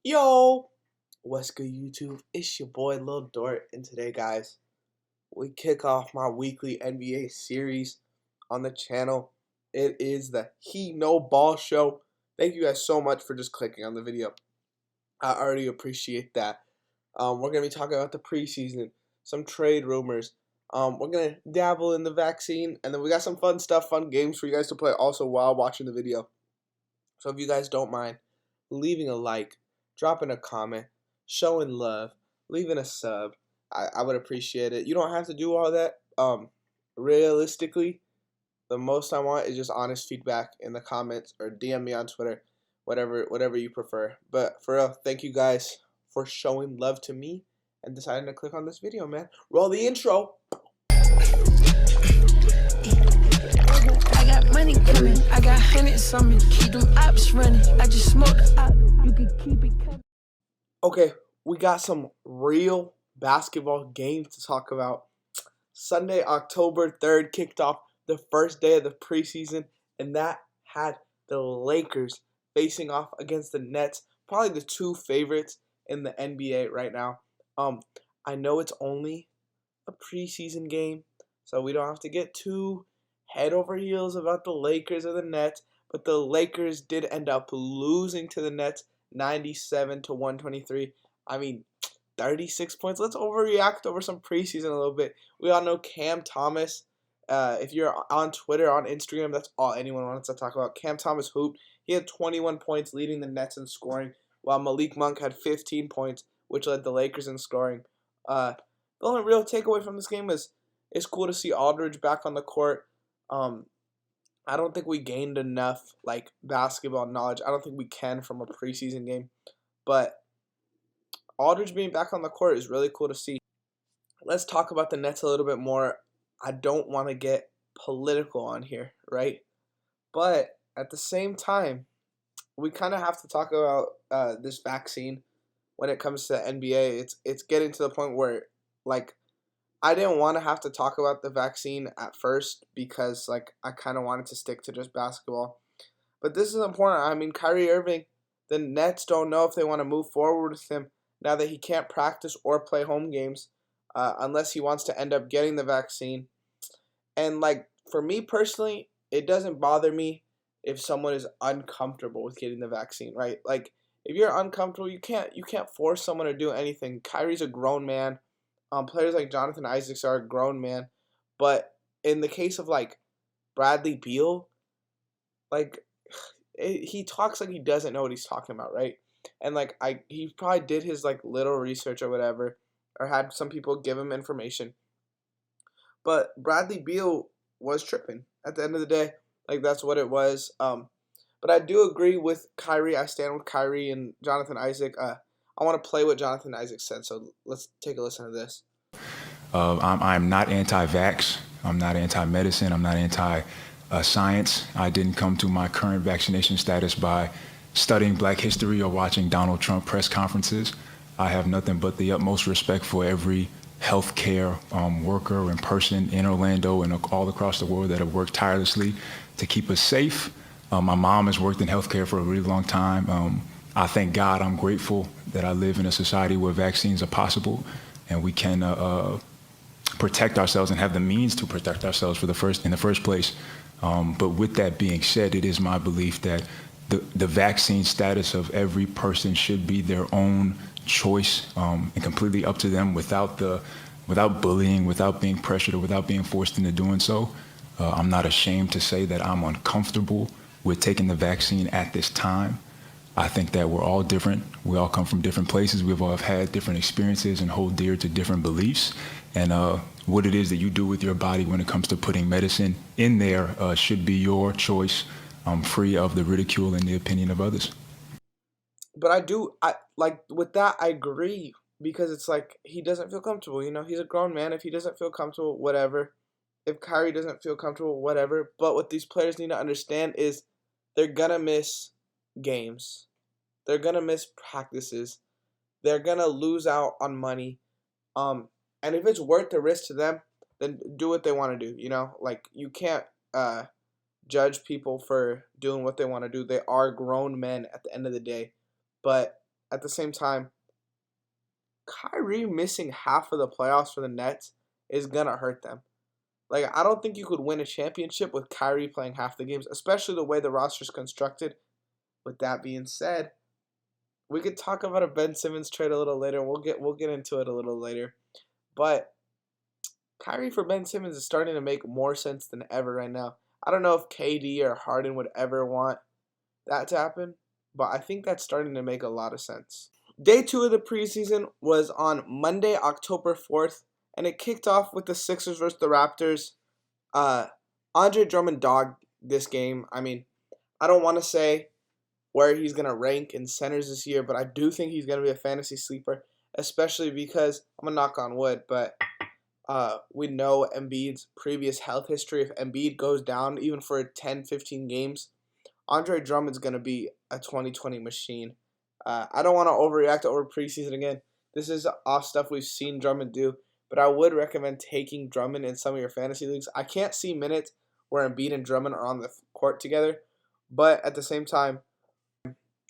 Yo, what's good, YouTube? It's your boy Lil Dort, and today, guys, we kick off my weekly NBA series on the channel. It is the He No Ball Show. Thank you guys so much for just clicking on the video. I already appreciate that. We're gonna be talking about the preseason, some trade rumors. We're gonna dabble in the vaccine, and then we got some fun stuff, fun games for you guys to play also while watching the video. So if you guys don't mind leaving a like, dropping a comment, showing love, leaving a sub, I would appreciate it. You don't have to do all that. Realistically, the most I want is just honest feedback in the comments or DM me on Twitter, whatever you prefer. But for real, thank you guys for showing love to me and deciding to click on this video, man. Roll the intro. I got money coming, I got hundreds on me, keep them ops running. I just smoked up, you can keep it coming. Okay, we got some real basketball games to talk about. Sunday, October 3rd, kicked off the first day of the preseason, and that had the Lakers facing off against the Nets, probably the two favorites in the NBA right now. I know it's only a preseason game, so we don't have to get too head over heels about the Lakers or the Nets, but the Lakers did end up losing to the Nets 97 to 123. I mean, 36 points. Let's overreact over some preseason a little bit. We all know Cam Thomas. If you're on Twitter, on Instagram, that's all anyone wants to talk about. Cam Thomas hooped. He had 21 points, leading the Nets in scoring, while Malik Monk had 15 points, which led the Lakers in scoring. The only real takeaway from this game is it's cool to see Aldridge back on the court. I don't think we gained enough basketball knowledge. I don't think we can from a preseason game, but Aldridge being back on the court is really cool to see. Let's talk about the Nets a little bit more. I don't want to get political on here, right? But at the same time, we kind of have to talk about this vaccine when it comes to the NBA. It's getting to the point where I didn't want to have to talk about the vaccine at first because I kind of wanted to stick to just basketball. But this is important. I mean, Kyrie Irving, the Nets don't know if they want to move forward with him now that he can't practice or play home games unless he wants to end up getting the vaccine. And for me personally, it doesn't bother me if someone is uncomfortable with getting the vaccine, right? If you're uncomfortable, you can't force someone to do anything. Kyrie's a grown man. Players like Jonathan Isaacs are a grown man. But in the case of Bradley Beal, he talks like he doesn't know what he's talking about, right? And he probably did his little research or whatever, or had some people give him information. But Bradley Beal was tripping at the end of the day. That's what it was. But I do agree with Kyrie. I stand with Kyrie and Jonathan Isaac. I want to play what Jonathan Isaac said, so let's take a listen to this. I'm not anti-vax. I'm not anti-medicine. I'm not anti-science. I didn't come to my current vaccination status by studying Black history or watching Donald Trump press conferences. I have nothing but the utmost respect for every healthcare worker and person in Orlando and all across the world that have worked tirelessly to keep us safe. My mom has worked in healthcare for a really long time. I thank God, I'm grateful that I live in a society where vaccines are possible and we can protect ourselves and have the means to protect ourselves in the first place. But with that being said, it is my belief that the vaccine status of every person should be their own choice and completely up to them without bullying, without being pressured, or without being forced into doing so. I'm not ashamed to say that I'm uncomfortable with taking the vaccine at this time. I think that we're all different. We all come from different places. We've all had different experiences and hold dear to different beliefs. And what it is that you do with your body when it comes to putting medicine in there should be your choice, free of the ridicule and the opinion of others. But with that, I agree, because it's he doesn't feel comfortable. He's a grown man. If he doesn't feel comfortable, whatever. If Kyrie doesn't feel comfortable, whatever. But what these players need to understand is they're gonna miss games. They're gonna miss practices. They're gonna lose out on money. And if it's worth the risk to them, then do what they want to do. You can't judge people for doing what they want to do. They are grown men at the end of the day. But at the same time, Kyrie missing half of the playoffs for the Nets is going to hurt them. Like, I don't think you could win a championship with Kyrie playing half the games, especially the way the roster's constructed. With that being said, we could talk about a Ben Simmons trade a little later. We'll get into it a little later. But Kyrie for Ben Simmons is starting to make more sense than ever right now. I don't know if KD or Harden would ever want that to happen, but I think that's starting to make a lot of sense. Day 2 of the preseason was on Monday, October 4th, and it kicked off with the Sixers versus the Raptors. Andre Drummond dogged this game. I mean, I don't want to say where he's going to rank in centers this year, but I do think he's going to be a fantasy sleeper, especially because, I'm going to knock on wood, but we know Embiid's previous health history. If Embiid goes down even for 10, 15 games, Andre Drummond's going to be a 2020 machine. I don't want to overreact over preseason again. This is off stuff we've seen Drummond do, but I would recommend taking Drummond in some of your fantasy leagues. I can't see minutes where Embiid and Drummond are on the court together, but at the same time,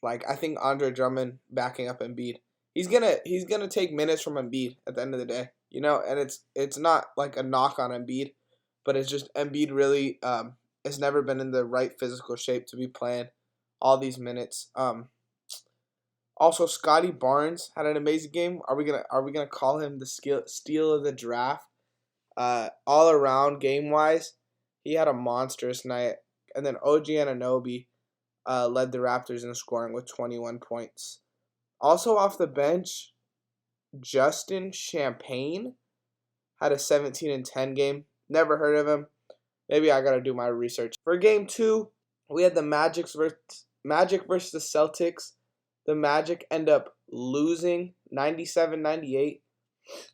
like, I think Andre Drummond backing up Embiid, he's gonna take minutes from Embiid at the end of the day, and it's not like a knock on Embiid, but it's just Embiid really has never been in the right physical shape to be playing all these minutes. Also, Scotty Barnes had an amazing game. Are we gonna call him the steal of the draft? All around game wise, he had a monstrous night. And then OG Anunoby led the Raptors in scoring with 21 points. Also off the bench, Justin Champagne had a 17 and 10 game. Never heard of him. Maybe I gotta do my research. For game 2, we had the Magic versus the Celtics. The Magic end up losing 97-98.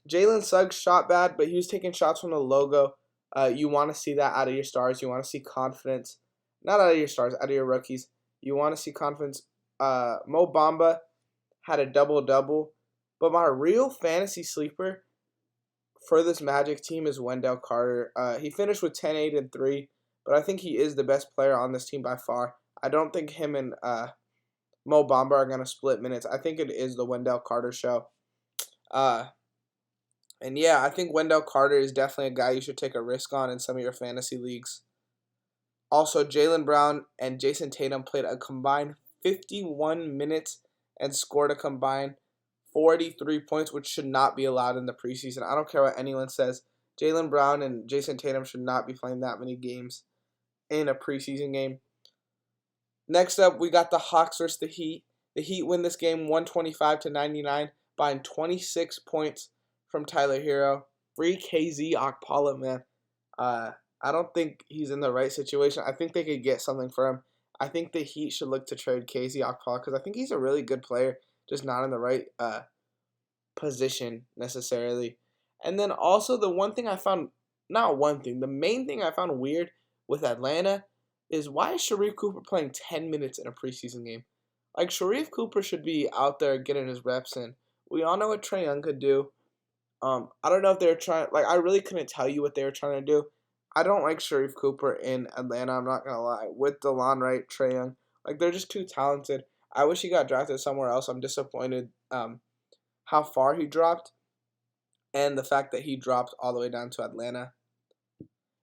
Jalen Suggs shot bad, but he was taking shots from the logo. You want to see that out of your stars. You want to see confidence. Not out of your stars, out of your rookies. You want to see confidence. Mo Bamba had a double-double. But my real fantasy sleeper for this Magic team is Wendell Carter. He finished with 10, 8, and 3, but I think he is the best player on this team by far. I don't think him and Mo Bamba are going to split minutes. I think it is the Wendell Carter show. And yeah, I think Wendell Carter is definitely a guy you should take a risk on in some of your fantasy leagues. Also, Jaylen Brown and Jason Tatum played a combined 51 minutes and scored a combined 43 points, which should not be allowed in the preseason. I don't care what anyone says. Jaylen Brown and Jason Tatum should not be playing that many games in a preseason game. Next up, we got the Hawks versus the Heat. The Heat win this game 125-99, buying 26 points from Tyler Hero. Free KZ Okpala, man. I don't think he's in the right situation. I think they could get something for him. I think the Heat should look to trade KZ Okpala because I think he's a really good player, just not in the right position necessarily. And then also the main thing I found weird with Atlanta is why is Sharif Cooper playing 10 minutes in a preseason game? Like, Sharif Cooper should be out there getting his reps in. We all know what Trae Young could do. I don't know if they were trying, I really couldn't tell you what they were trying to do. I don't like Sharif Cooper in Atlanta, I'm not going to lie. With DeLon Wright, Trae Young, they're just too talented. I wish he got drafted somewhere else. I'm disappointed how far he dropped and the fact that he dropped all the way down to Atlanta.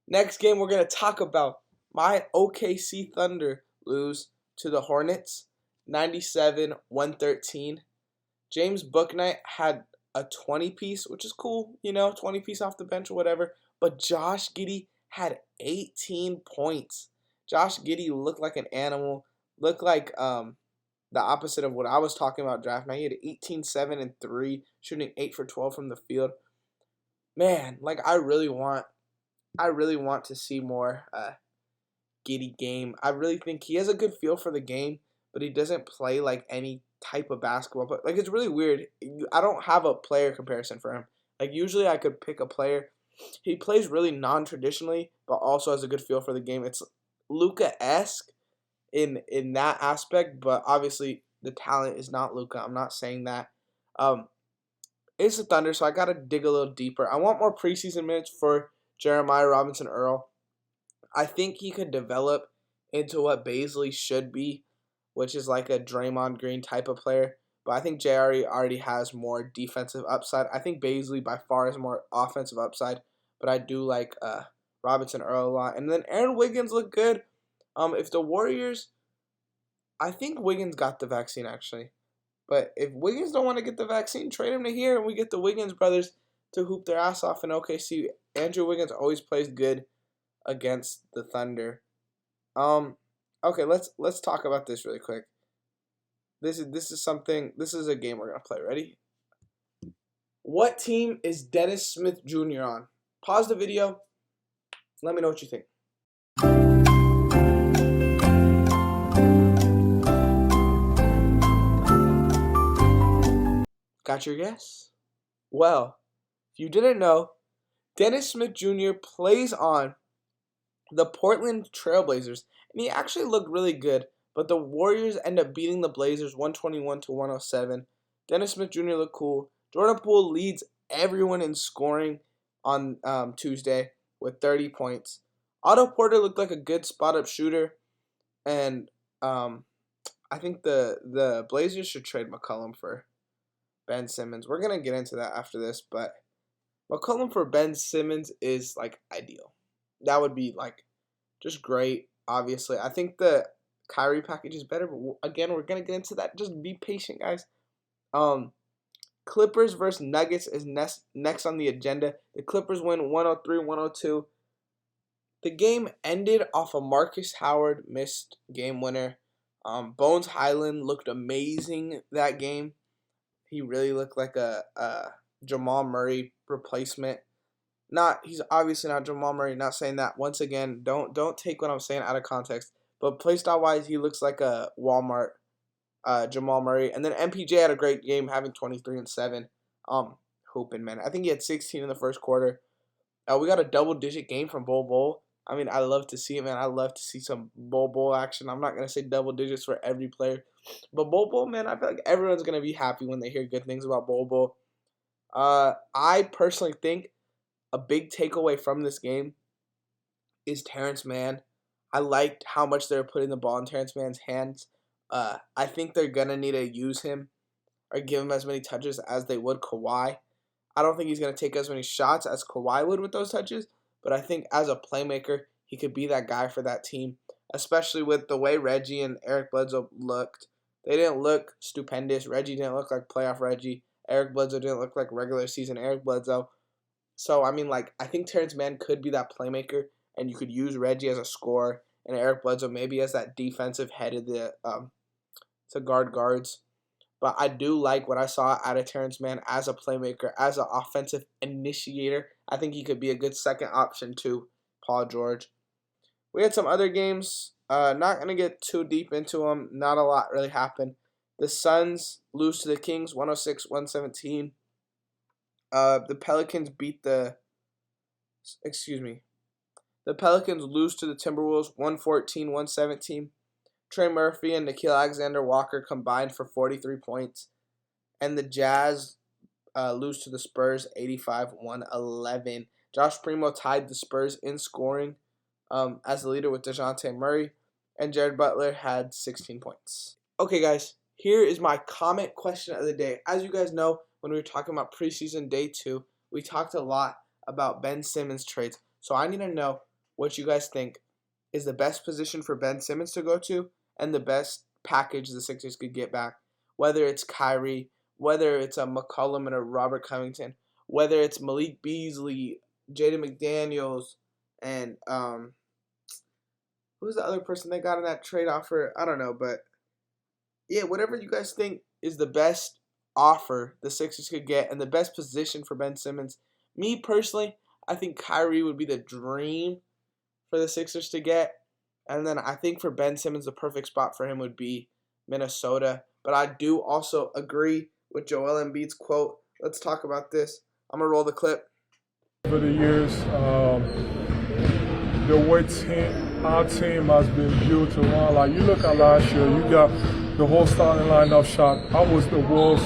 Next game we're going to talk about. My OKC Thunder lose to the Hornets, 97-113. James Bouknight had a 20-piece, which is cool, 20-piece off the bench or whatever. But Josh Giddey had 18 points. Josh Giddey looked like an animal, looked like the opposite of what I was talking about draft night. He had 18, 7, and 3, shooting 8 for 12 from the field. Man, I really want to see more Giddey game. I really think he has a good feel for the game, but he doesn't play like any type of basketball. But it's really weird. I don't have a player comparison for him. Usually I could pick a player. He plays really non-traditionally, but also has a good feel for the game. It's Luka-esque in that aspect, but obviously the talent is not Luka. I'm not saying that. It's the Thunder, so I got to dig a little deeper. I want more preseason minutes for Jeremiah Robinson-Earl. I think he could develop into what Bazley should be, which is like a Draymond Green type of player. But I think JR already has more defensive upside. I think Bazley by far has more offensive upside. But I do like Robinson Earl a lot. And then Aaron Wiggins looked good. If the Warriors, I think Wiggins got the vaccine actually. But if Wiggins don't want to get the vaccine, trade him to here and we get the Wiggins brothers to hoop their ass off in OKC. Andrew Wiggins always plays good against the Thunder. Okay, let's talk about this really quick. This is a game we're gonna play. Ready? What team is Dennis Smith Jr. on? Pause the video. Let me know what you think. Got your guess? Well, if you didn't know, Dennis Smith Jr. plays on the Portland Trailblazers, and he actually looked really good, but the Warriors end up beating the Blazers 121-107. Dennis Smith Jr. looked cool. Jordan Poole leads everyone in scoring on Tuesday with 30 points. Otto Porter looked like a good spot-up shooter, and I think the Blazers should trade McCollum for Ben Simmons. We're going to get into that after this, but McCollum for Ben Simmons is, like, ideal. That would be, like, just great, obviously. I think the Kyrie package is better, but again, we're going to get into that. Just be patient, guys. Clippers versus Nuggets is next on the agenda. The Clippers win 103-102. The game ended off a Marcus Howard missed game winner. Bones Highland looked amazing that game. He really looked like a Jamal Murray replacement. He's obviously not Jamal Murray. Not saying that. Once again, don't take what I'm saying out of context. But playstyle wise, he looks like a Walmart Jamal Murray. And then MPJ had a great game, having 23 and 7. Hooping, man. I think he had 16 in the first quarter. We got a double-digit game from Bol. I mean, I love to see it, man. I love to see some Bol action. I'm not gonna say double digits for every player, but Bol, man, I feel like everyone's gonna be happy when they hear good things about Bol. I personally think a big takeaway from this game is Terrence Mann. I liked how much they were putting the ball in Terrence Mann's hands. I think they're going to need to use him or give him as many touches as they would Kawhi. I don't think he's going to take as many shots as Kawhi would with those touches, but I think as a playmaker, he could be that guy for that team, especially with the way Reggie and Eric Bledsoe looked. They didn't look stupendous. Reggie didn't look like playoff Reggie. Eric Bledsoe didn't look like regular season Eric Bledsoe. So, I mean, like, I think Terrence Mann could be that playmaker, and you could use Reggie as a scorer and Eric Bledsoe maybe as that defensive head of the to guard guards. But I do like what I saw out of Terrence Mann as a playmaker, as an offensive initiator. I think he could be a good second option to Paul George. We had some other games. Not going to get too deep into them. Not a lot really happened. The Suns lose to the Kings 106-117. The Pelicans The Pelicans lose to the Timberwolves 114-117. Trey Murphy and Nickeil Alexander-Walker combined for 43 points. And the Jazz lose to the Spurs 85-111. Josh Primo tied the Spurs in scoring as the leader with DeJounte Murray. And Jared Butler had 16 points. Okay, guys, here is my comment question of the day. As you guys know, when we were talking about preseason day 2, we talked a lot about Ben Simmons trades. So I need to know what you guys think is the best position for Ben Simmons to go to and the best package the Sixers could get back. Whether it's Kyrie, whether it's a McCollum and a Robert Covington, whether it's Malik Beasley, Jaden McDaniels, and who's the other person they got in that trade offer? I don't know, but yeah, whatever you guys think is the best offer the Sixers could get and the best position for Ben Simmons. Me personally, I think Kyrie would be the dream for the Sixers to get. And then I think for Ben Simmons, the perfect spot for him would be Minnesota. But I do also agree with Joel Embiid's quote. Let's talk about this. I'm going to roll the clip. Over the years, the way our team has been built to run. Like, you look at last year, you got the whole starting lineup shot. I was the world's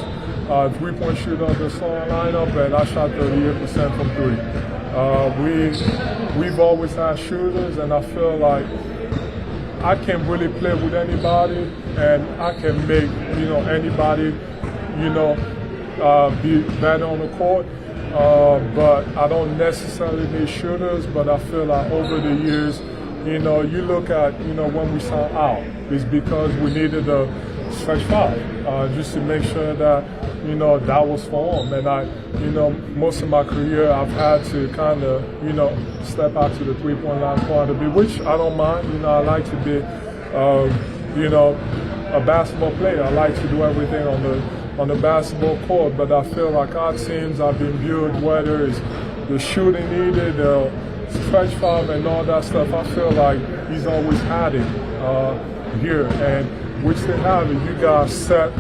three-point shooter of the starting lineup, and I shot 38% from three. We've always had shooters, and I feel like I can really play with anybody, and I can make anybody be better on the court. But I don't necessarily need shooters, but I feel like over the years, you look at, when we signed out, it's because we needed a stretch five, just to make sure that, that was formed. And most of my career, I've had to kind of, step out to the three-point line quite a bit, which I don't mind. I like to be, a basketball player. I like to do everything on the basketball court, but I feel like our teams have been built, whether it's the shooting needed, the stretch five and all that stuff. I feel like he's always had it here, and which they have it. You guys set,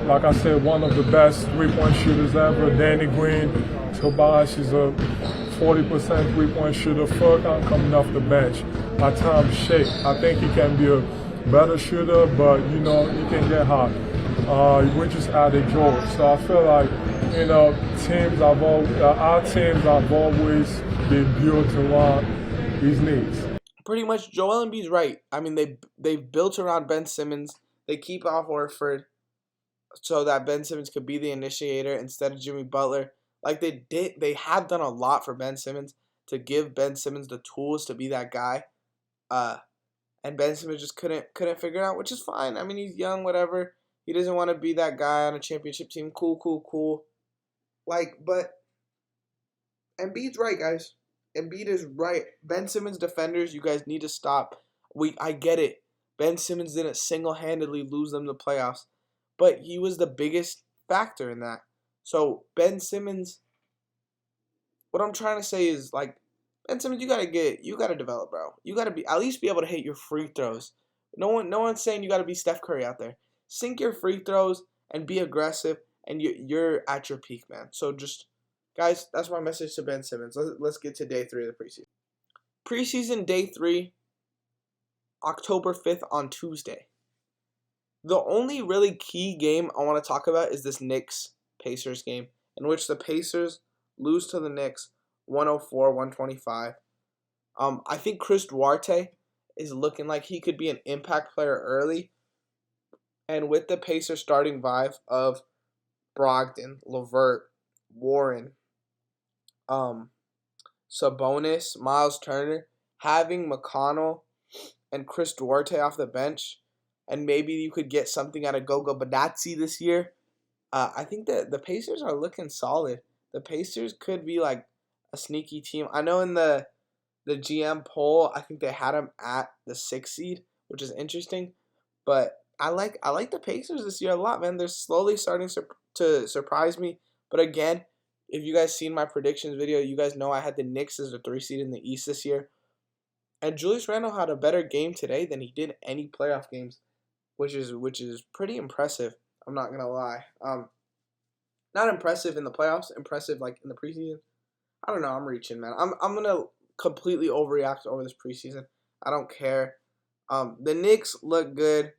like I said, one of the best three-point shooters ever. Danny Green, Tobias is a 40% three-point shooter. Furkan coming off the bench. At times, Shake. I think he can be a better shooter, but he can get hot. We just added George, so I feel like our teams have always been built around his needs. Pretty much, Joel Embiid's right. I mean, they've built around Ben Simmons. They keep Al Horford so that Ben Simmons could be the initiator instead of Jimmy Butler. Like they have done a lot for Ben Simmons to give Ben Simmons the tools to be that guy. And Ben Simmons just couldn't figure it out, which is fine. I mean, he's young, whatever. He doesn't want to be that guy on a championship team. Cool. But Embiid's right, guys. Embiid is right. Ben Simmons defenders, you guys need to stop. I get it. Ben Simmons didn't single-handedly lose them the playoffs, but he was the biggest factor in that. So Ben Simmons, what I'm trying to say is, like, Ben Simmons, you gotta develop, bro. You gotta at least be able to hit your free throws. No one's saying you gotta be Steph Curry out there. Sink your free throws and be aggressive, and you're at your peak, man. So just, guys, that's my message to Ben Simmons. Let's get to day 3 of the preseason. Preseason day 3, October 5th on Tuesday. The only really key game I want to talk about is this Knicks-Pacers game, in which the Pacers lose to the Knicks 104-125. I think Chris Duarte is looking like he could be an impact player early. And with the Pacers starting five of Brogdon, LeVert, Warren, Sabonis, Miles Turner, having McConnell and Chris Duarte off the bench, and maybe you could get something out of Goga Badatsi this year, I think that the Pacers are looking solid. The Pacers could be like a sneaky team. I know in the GM poll, I think they had them at the 6th seed, which is interesting. But I like the Pacers this year a lot, man. They're slowly starting to surprise me. But again, if you guys seen my predictions video, you guys know I had the Knicks as the 3 seed in the East this year. And Julius Randle had a better game today than he did any playoff games, which is pretty impressive. I'm not gonna lie. Not impressive in the playoffs, impressive like in the preseason. I don't know. I'm reaching, man. I'm gonna completely overreact over this preseason. I don't care. The Knicks look good.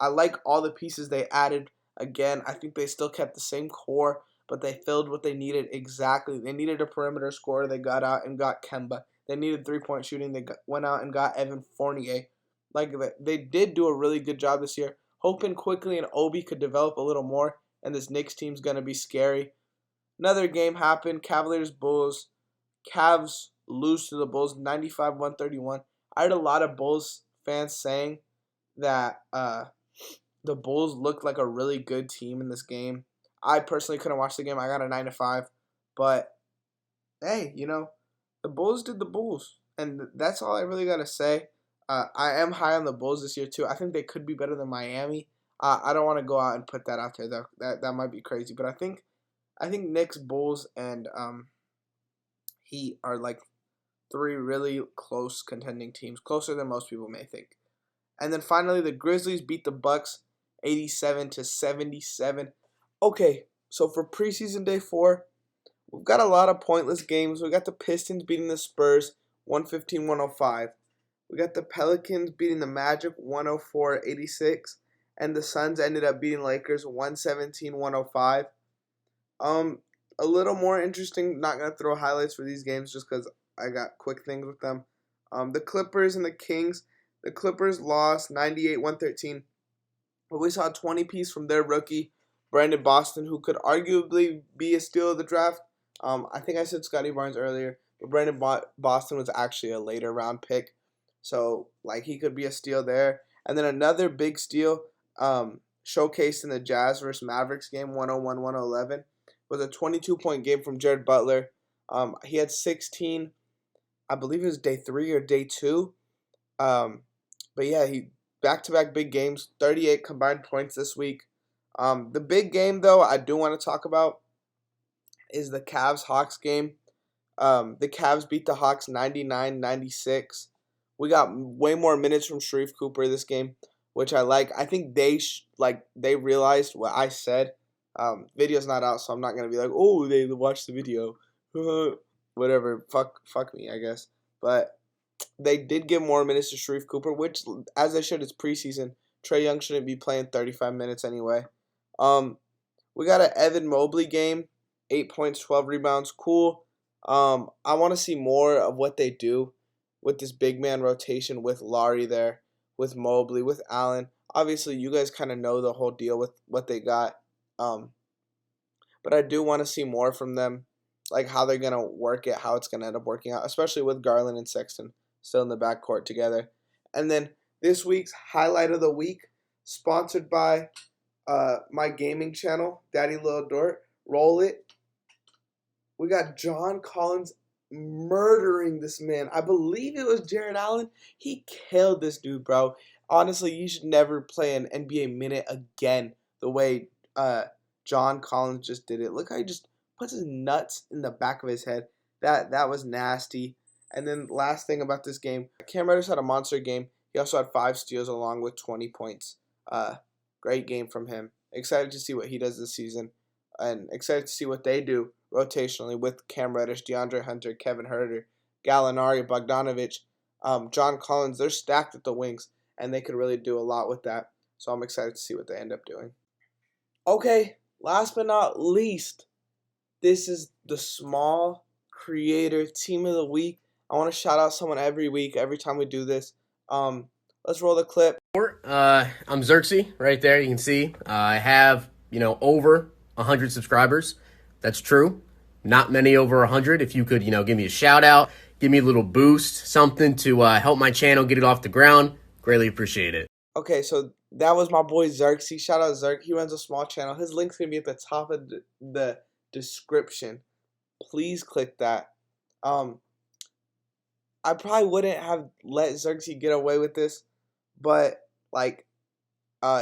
I like all the pieces they added. Again, I think they still kept the same core, but they filled what they needed exactly. They needed a perimeter scorer. They got out and got Kemba. They needed 3-point shooting. They went out and got Evan Fournier. Like, they did do a really good job this year. Hoping Quickly and Obi could develop a little more, and this Knicks team's going to be scary. Another game happened. Cavaliers-Bulls. Cavs lose to the Bulls 95-131. I heard a lot of Bulls fans saying that the Bulls looked like a really good team in this game. I personally couldn't watch the game. I got a 9-5. But, hey, the Bulls did the Bulls. And that's all I really got to say. I am high on the Bulls this year, too. I think they could be better than Miami. I don't want to go out and put that out there, though. That might be crazy. But I think Knicks, Bulls, and Heat are like 3 really close contending teams. Closer than most people may think. And then finally, the Grizzlies beat the Bucks 87-77. Okay, so for preseason day 4, we've got a lot of pointless games. We got the Pistons beating the Spurs 115-105. We got the Pelicans beating the Magic 104-86. And the Suns ended up beating Lakers 117-105. A little more interesting, not going to throw highlights for these games just because I got quick things with them. The Clippers and the Kings. The Clippers lost 98-113. But we saw a 20-piece from their rookie, Brandon Boston, who could arguably be a steal of the draft. I think I said Scotty Barnes earlier, but Brandon Boston was actually a later round pick. So, like, he could be a steal there. And then another big steal showcased in the Jazz versus Mavericks game, 101-111, was a 22-point game from Jared Butler. He had 16, I believe it was day 3 or day 2. But yeah, he back-to-back big games, 38 combined points this week. The big game, though, I do want to talk about is the Cavs-Hawks game. The Cavs beat the Hawks 99-96. We got way more minutes from Sharif Cooper this game, which I like. I think they realized what I said. Video's not out, so I'm not gonna be like, oh, they watched the video. Whatever. Fuck me, I guess. But they did give more minutes to Sharif Cooper, which, as they should, it's preseason. Trae Young shouldn't be playing 35 minutes anyway. We got an Evan Mobley game, 8 points, 12 rebounds. Cool. I want to see more of what they do with this big man rotation with Laurie there, with Mobley, with Allen. Obviously, you guys kind of know the whole deal with what they got. But I do want to see more from them, like how they're going to work it, how it's going to end up working out, especially with Garland and Sexton still in the backcourt together. And then this week's highlight of the week, sponsored by my gaming channel, Daddy Lil Dort. Roll it. We got John Collins murdering this man. I believe it was Jarrett Allen. He killed this dude, bro. Honestly, you should never play an NBA minute again the way John Collins just did it. Look how he just puts his nuts in the back of his head. That was nasty. And then last thing about this game, Cam Reddish had a monster game. He also had 5 steals along with 20 points. Great game from him. Excited to see what he does this season. And excited to see what they do rotationally with Cam Reddish, DeAndre Hunter, Kevin Huerter, Gallinari, Bogdanovic, John Collins. They're stacked at the wings, and they could really do a lot with that. So I'm excited to see what they end up doing. Okay, last but not least, this is the Small Creator Team of the Week. I want to shout out someone every week, every time we do this. Let's roll the clip. I'm Zirksee, right there. You can see I have, over 100 subscribers. That's true. Not many over 100. If you could, give me a shout out, give me a little boost, something to help my channel get it off the ground, greatly appreciate it. Okay, so that was my boy Zirksee. Shout out Zirk. He runs a small channel. His link's going to be at the top of the description. Please click that. I probably wouldn't have let Zirksee get away with this, but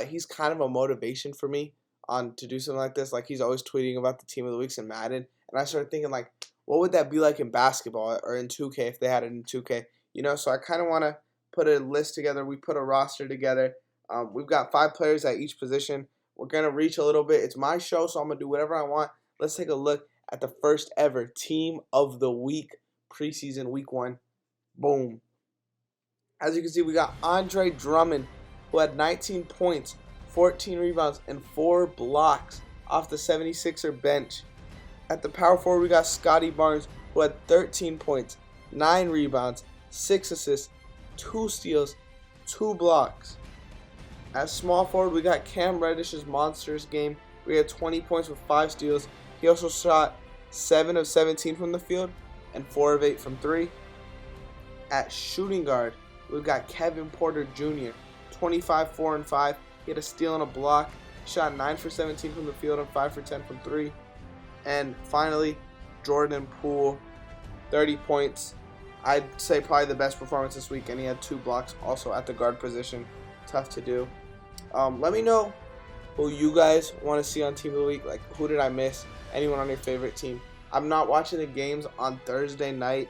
he's kind of a motivation for me to do something like this. Like, he's always tweeting about the Team of the Weeks in Madden, and I started thinking, like, what would that be like in basketball or in 2K if they had it in 2K? So I kind of want to put a list together. We put a roster together. We've got 5 players at each position. We're going to reach a little bit. It's my show, so I'm going to do whatever I want. Let's take a look at the first ever Team of the Week preseason week 1. Boom. As you can see, we got Andre Drummond, who had 19 points, 14 rebounds, and 4 blocks off the 76er bench. At the power forward, we got Scotty Barnes, who had 13 points, 9 rebounds, 6 assists, 2 steals, 2 blocks. At small forward, we got Cam Reddish's monsters game. We had 20 points with 5 steals. He also shot 7 of 17 from the field and 4 of 8 from 3. At shooting guard, we've got Kevin Porter Jr., 25, 4, and 5. He had a steal and a block. Shot 9 for 17 from the field and 5 for 10 from 3. And finally, Jordan Poole, 30 points. I'd say probably the best performance this week, and he had 2 blocks also at the guard position. Tough to do. Let me know who you guys want to see on Team of the Week. Like, who did I miss? Anyone on your favorite team? I'm not watching the games on Thursday night.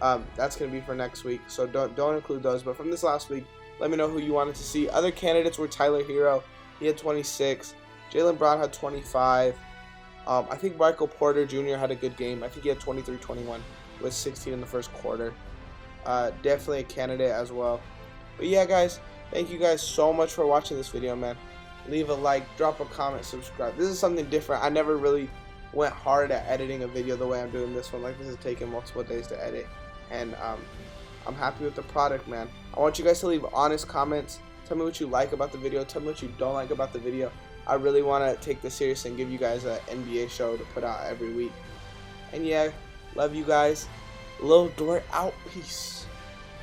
That's going to be for next week, so don't include those. But from this last week, let me know who you wanted to see. Other candidates were Tyler Hero. He had 26. Jaylen Brown had 25. I think Michael Porter Jr. had a good game. I think he had 23-21 with 16 in the first quarter. Definitely a candidate as well. But yeah, guys, thank you guys so much for watching this video, man. Leave a like, drop a comment, subscribe. This is something different. I never really went hard at editing a video the way I'm doing this one. Like, this is taking multiple days to edit. And I'm happy with the product, man. I want you guys to leave honest comments. Tell me what you like about the video. Tell me what you don't like about the video. I really want to take this serious and give you guys an NBA show to put out every week. And yeah, love you guys. Lil Dort out. Peace.